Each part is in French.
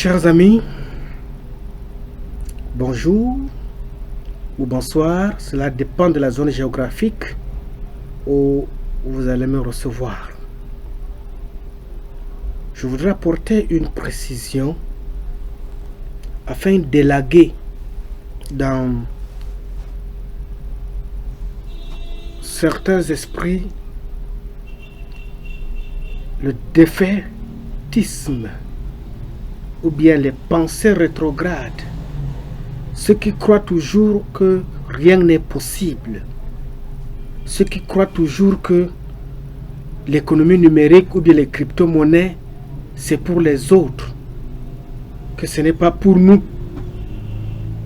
Chers amis, bonjour ou bonsoir, cela dépend de la zone géographique où vous allez me recevoir. Je voudrais apporter une précision afin d'élaguer dans certains esprits le défaitisme ou bien les pensées rétrogrades, ceux qui croient toujours que rien n'est possible, ceux qui croient toujours que l'économie numérique ou bien les crypto-monnaies, c'est pour les autres, que ce n'est pas pour nous,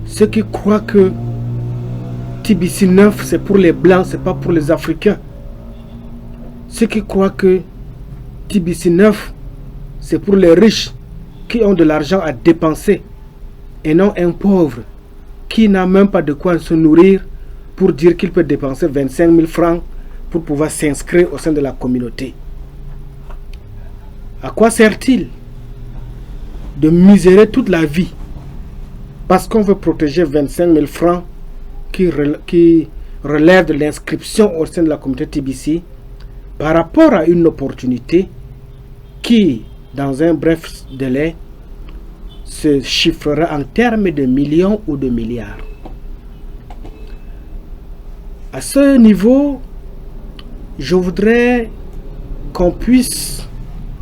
ceux qui croient que TBC 9 c'est pour les blancs, c'est pas pour les Africains, ceux qui croient que TBC 9 c'est pour les riches qui ont de l'argent à dépenser et non un pauvre qui n'a même pas de quoi se nourrir pour dire qu'il peut dépenser 25 000 francs pour pouvoir s'inscrire au sein de la communauté. À quoi sert-il de misérer toute la vie parce qu'on veut protéger 25 000 francs qui relèvent de l'inscription au sein de la communauté TBC par rapport à une opportunité qui, dans un bref délai, se chiffrera en termes de millions ou de milliards. À ce niveau, je voudrais qu'on puisse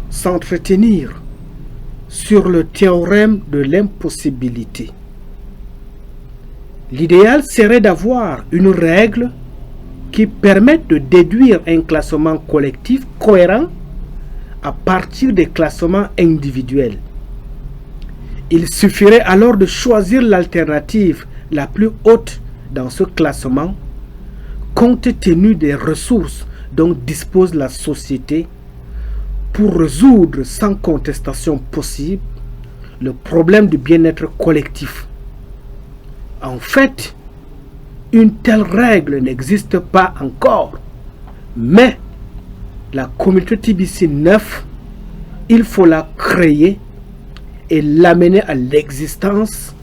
s'entretenir sur le théorème de l'impossibilité. L'idéal serait d'avoir une règle qui permette de déduire un classement collectif cohérent à partir des classements individuels. Il suffirait alors de choisir l'alternative la plus haute dans ce classement, compte tenu des ressources dont dispose la société pour résoudre sans contestation possible le problème du bien-être collectif. En fait, une telle règle n'existe pas encore, mais la communauté TBC 9, il faut la créer et l'amener à l'existence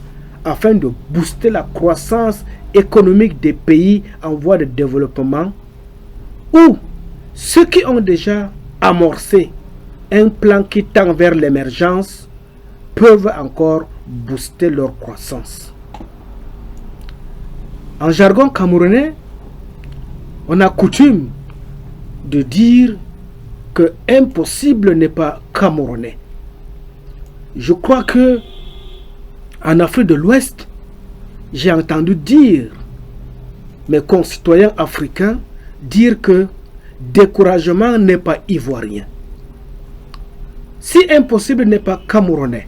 afin de booster la croissance économique des pays en voie de développement ou ceux qui ont déjà amorcé un plan qui tend vers l'émergence peuvent encore booster leur croissance. En jargon camerounais, on a coutume de dire que impossible n'est pas camerounais. Je crois que en Afrique de l'Ouest, j'ai entendu dire mes concitoyens africains dire que découragement n'est pas ivoirien. Si impossible n'est pas camerounais,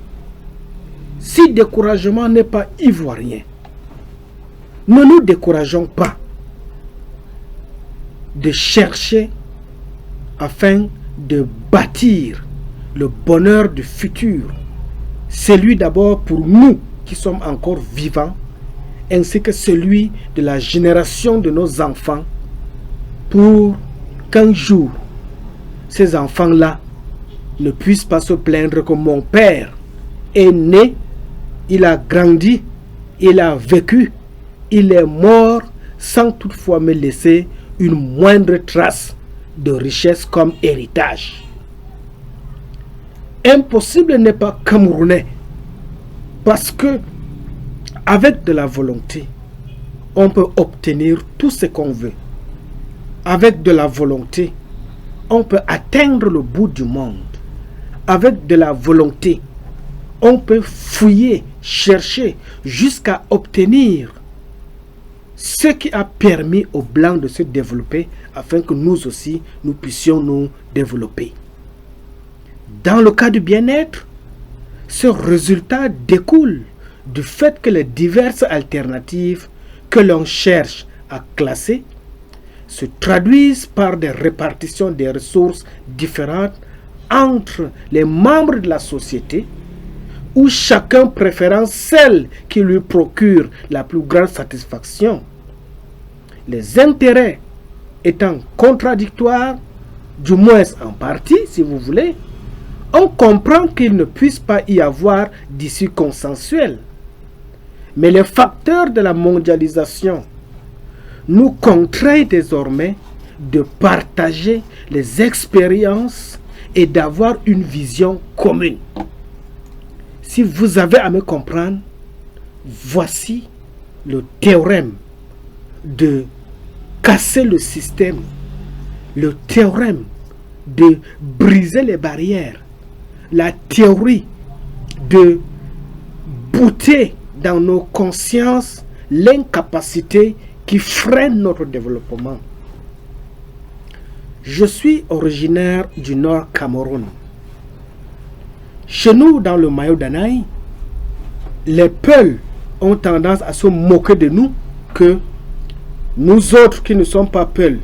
si découragement n'est pas ivoirien, ne nous décourageons pas de chercher afin de bâtir le bonheur du futur, celui d'abord pour nous qui sommes encore vivants, ainsi que celui de la génération de nos enfants, pour qu'un jour, ces enfants-là ne puissent pas se plaindre que mon père est né, il a grandi, il a vécu, il est mort sans toutefois me laisser une moindre trace de richesse comme héritage. Impossible n'est pas camerounais parce que avec de la volonté, on peut obtenir tout ce qu'on veut. Avec de la volonté, on peut atteindre le bout du monde. Avec de la volonté, on peut fouiller, chercher jusqu'à obtenir ce qui a permis aux Blancs de se développer afin que nous aussi, nous puissions nous développer. Dans le cas du bien-être, ce résultat découle du fait que les diverses alternatives que l'on cherche à classer se traduisent par des répartitions des ressources différentes entre les membres de la société, où chacun préférant celle qui lui procure la plus grande satisfaction. Les intérêts étant contradictoires, du moins en partie, si vous voulez, On comprend qu'il ne puisse pas y avoir d'issue consensuelle. Mais les facteurs de la mondialisation nous contraignent désormais de partager les expériences et d'avoir une vision commune. Si vous avez à me comprendre, voici le théorème de casser le système, le théorème de briser les barrières, la théorie de bouter dans nos consciences l'incapacité qui freine notre développement. Je suis originaire du Nord Cameroun. Chez nous, dans le Mayo d'Anaï, les Peuls ont tendance à se moquer de nous que nous autres qui ne sommes pas Peuls,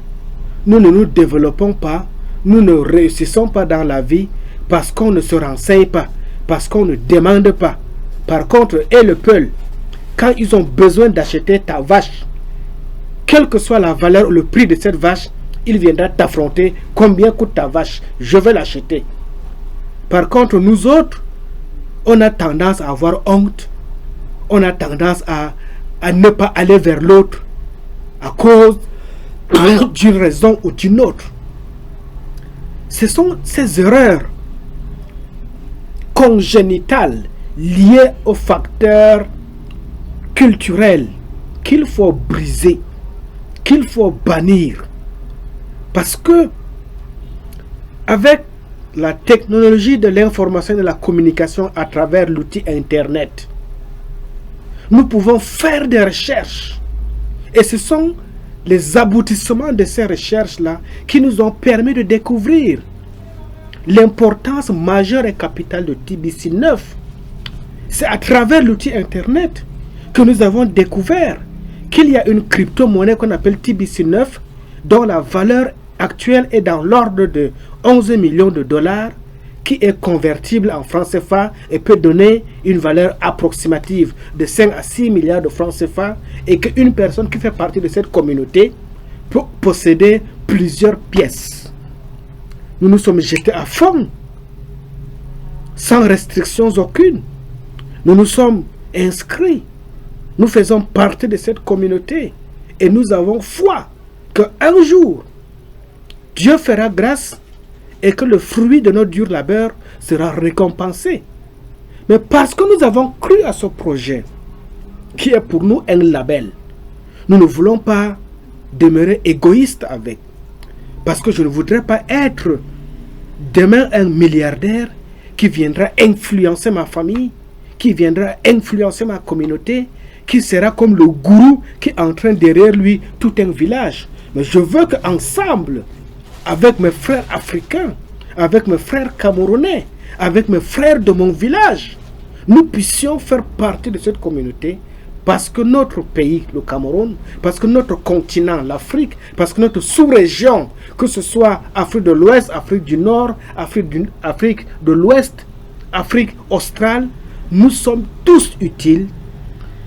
nous ne nous développons pas, nous ne réussissons pas dans la vie parce qu'on ne se renseigne pas, parce qu'on ne demande pas. Par contre, et le Peul, quand ils ont besoin d'acheter ta vache, quelle que soit la valeur ou le prix de cette vache, il viendra t'affronter. Combien coûte ta vache? Je vais l'acheter. Par contre, nous autres, on a tendance à avoir honte. On a tendance à ne pas aller vers l'autre à cause d'une raison ou d'une autre. Ce sont ces erreurs congénitales liées aux facteurs culturels qu'il faut briser, qu'il faut bannir. Parce que avec la technologie de l'information et de la communication à travers l'outil Internet, nous pouvons faire des recherches. Et ce sont les aboutissements de ces recherches-là qui nous ont permis de découvrir l'importance majeure et capitale de TBC9. C'est à travers l'outil Internet que nous avons découvert qu'il y a une crypto-monnaie qu'on appelle TBC9 dont la valeur actuelle est dans l'ordre de 11 millions de dollars, qui est convertible en francs CFA et peut donner une valeur approximative de 5 à 6 milliards de francs CFA, et qu'une personne qui fait partie de cette communauté peut posséder plusieurs pièces. Nous nous sommes jetés à fond, sans restrictions aucune. Nous nous sommes inscrits. Nous faisons partie de cette communauté et nous avons foi qu'un jour, Dieu fera grâce et que le fruit de notre dur labeur sera récompensé. Mais parce que nous avons cru à ce projet, qui est pour nous un label, nous ne voulons pas demeurer égoïstes avec. Parce que je ne voudrais pas être demain un milliardaire qui viendra influencer ma famille, qui viendra influencer ma communauté, qui sera comme le gourou qui entraîne derrière lui tout un village. Mais je veux qu'ensemble, avec mes frères africains, avec mes frères camerounais, avec mes frères de mon village, nous puissions faire partie de cette communauté, parce que notre pays, le Cameroun, parce que notre continent, l'Afrique, parce que notre sous-région, que ce soit Afrique de l'Ouest, Afrique du Nord, Afrique de l'Ouest, Afrique australe, nous sommes tous utiles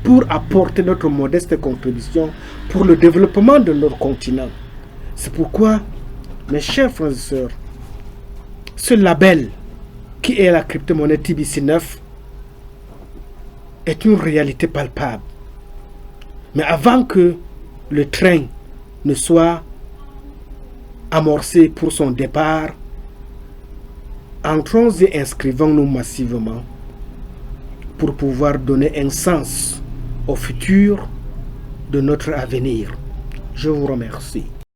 pour apporter notre modeste contribution pour le développement de notre continent. C'est pourquoi, mes chers frères et sœurs, ce label qui est la crypto-monnaie TBC9 est une réalité palpable. Mais avant que le train ne soit amorcé pour son départ, entrons et inscrivons-nous massivement pour pouvoir donner un sens au futur de notre avenir. Je vous remercie.